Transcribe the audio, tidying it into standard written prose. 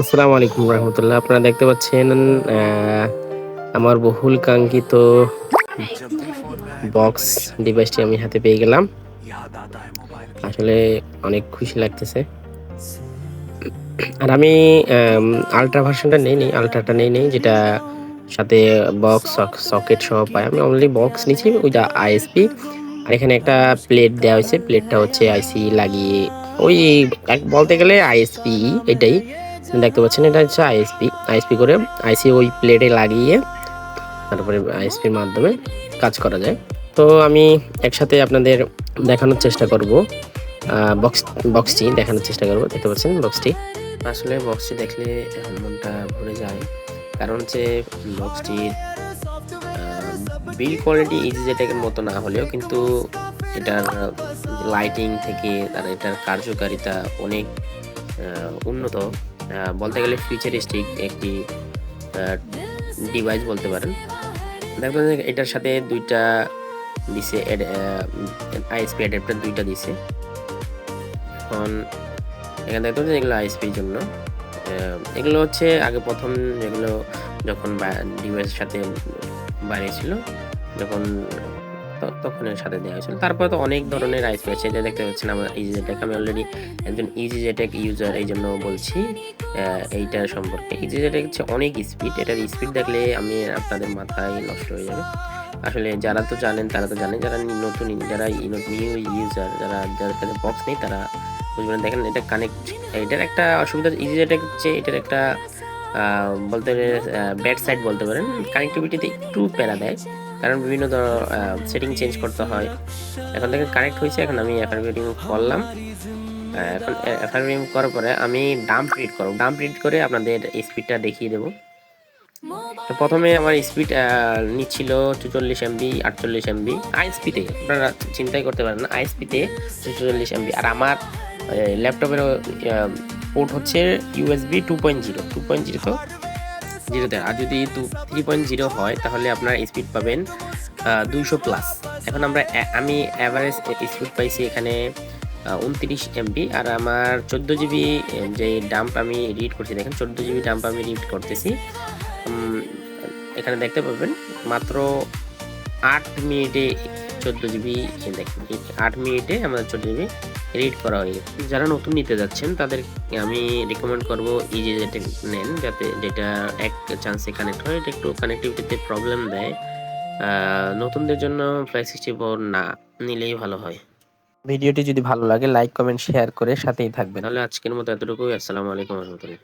আসসালামু আলাইকুম রহমতুল্লাহ। আপনারা দেখতে পাচ্ছেন আমার বহুল কাঙ্ক্ষিত বক্স ডিভাইসটি আমি হাতে পেয়ে গেলাম। আসলে অনেক খুশি লাগতেছে। আর আমি আল্ট্রা ভার্সনটা নেই, আল্ট্রাটা নেই যেটা সাথে বক্স সকেট সহ পাই। আমি অনলি বক্স নিচ্ছি, ওইটা আইএসপি। আর এখানে একটা প্লেট দেওয়া হয়েছে, প্লেটটা হচ্ছে আইসি লাগিয়ে ওই এক বলতে গেলে আইএসপি এটাই দেখতে পাচ্ছেন। এটা হচ্ছে আইএসপি করে আইসি ওই প্লেটে লাগিয়ে তারপরে আইএসপির মাধ্যমে কাজ করা যায়। তো আমি একসাথে আপনাদের দেখানোর চেষ্টা করব, বক্সটি দেখানোর চেষ্টা করব। দেখতে পাচ্ছেন বক্সটি, আসলে বক্সটি দেখলে মনটা ভরে যায়। কারণ হচ্ছে বক্সটির বিল্ড কোয়ালিটি ইজিজেটেকের মতো না হলেও কিন্তু এটার লাইটিং থেকে আর এটার কার্যকারিতা অনেক উন্নত, বলতে গেলে ফিউচারিস্টিক একটি ডিভাইস বলতে পারেন। দেখবেন এটার সাথে দুইটা দিছে, আইএসপি অ্যাডাপ্টার দুইটা দিছে। এখন এখানে দেখতে পাচ্ছেন এগুলো আইএসপির জন্য। এগুলো হচ্ছে আগে প্রথম যেগুলো যখন ডিভাইসের সাথে বাইরে ছিল, যখন তখন এর সাথে দেওয়া হয়েছিল। তারপরে তো অনেক ধরনের আইএসপি আছে। এটা দেখতে পাচ্ছেন আমার ইজিজেটেক, আমি অলরেডি একজন ইজিজেটেক ইউজার, এই জন্য বলছি এইটার সম্পর্কে। ইজিজেটেক হচ্ছে অনেক স্পিড, এটার স্পিড দেখলে আমি আপনাদের মাথায় নষ্ট হয়ে যাবে। আসলে যারা তো জানেন তারা তো জানেন, যারা নতুন, যারা নিউ ইউজার, যাদের কাছে বক্স নেই তারা বুঝবেন। দেখেন এটা কানেক্ট, এটার একটা অসুবিধা ইজিজেটেক হচ্ছে এটার একটা বলতে ব্যাড সাইড বলতে পারেন, কানেক্টিভিটিতে একটু প্যারা দেয়। কারণ বিভিন্ন সেটিং চেঞ্জ করতে হয়। এখন দেখেন কানেক্ট হয়েছে, এখন আমি এফআরবি রিমুভ করলাম। এখন এফআরবি রিমুভ করার পরে আমি ডাম্প রিড করব, ডাম্প রিড করে আপনাদের স্পিডটা দেখিয়ে দেবো। তো প্রথমে আমার স্পিড নিচ্ছিল 44 এমবি 48 এমবি আইএসপিতে, আপনারা চিন্তাই করতে পারেন না, আইএসপিতে 44 এমবি। আর আমার ল্যাপটপের পোর্ট হচ্ছে ইউএসবি 2.0 তো জিরোতে। আর যদি 3.0 হয় তাহলে আপনার স্পিড পাবেন 200 প্লাস। এখন আমি অ্যাভারেজ স্পিড পাইছি এখানে 29 এমবি। আর আমার 14 জিবি যে ডাম্প আমি রিড করছি, দেখেন 14 জিবি ডাম্প আমি রিড করতেছি। এখানে দেখতে পাবেন মাত্র 8 মিনিটে 14 জিবি, দেখেন 8 মিনিটে আমাদের 14 জিবি রিড করা হয়ে গেছে। যারা নতুন নিতে যাচ্ছেন তাদের আমি রিকমেন্ড করব ইজিজেটেক নেন, যেটা এক চান্সে কানেক্ট হয়। এটা একটু কানেক্টিভিটিতে প্রবলেম দেয়, নতুনদের জন্য 564 না নিলেই ভালো হয়। ভিডিওটি যদি ভালো লাগে লাইক কমেন্ট শেয়ার করে সাথেই থাকবেন। তাহলে আজকের মতো এতটুকুই। আসসালামু আলাইকুম রহমতুল্লাহ।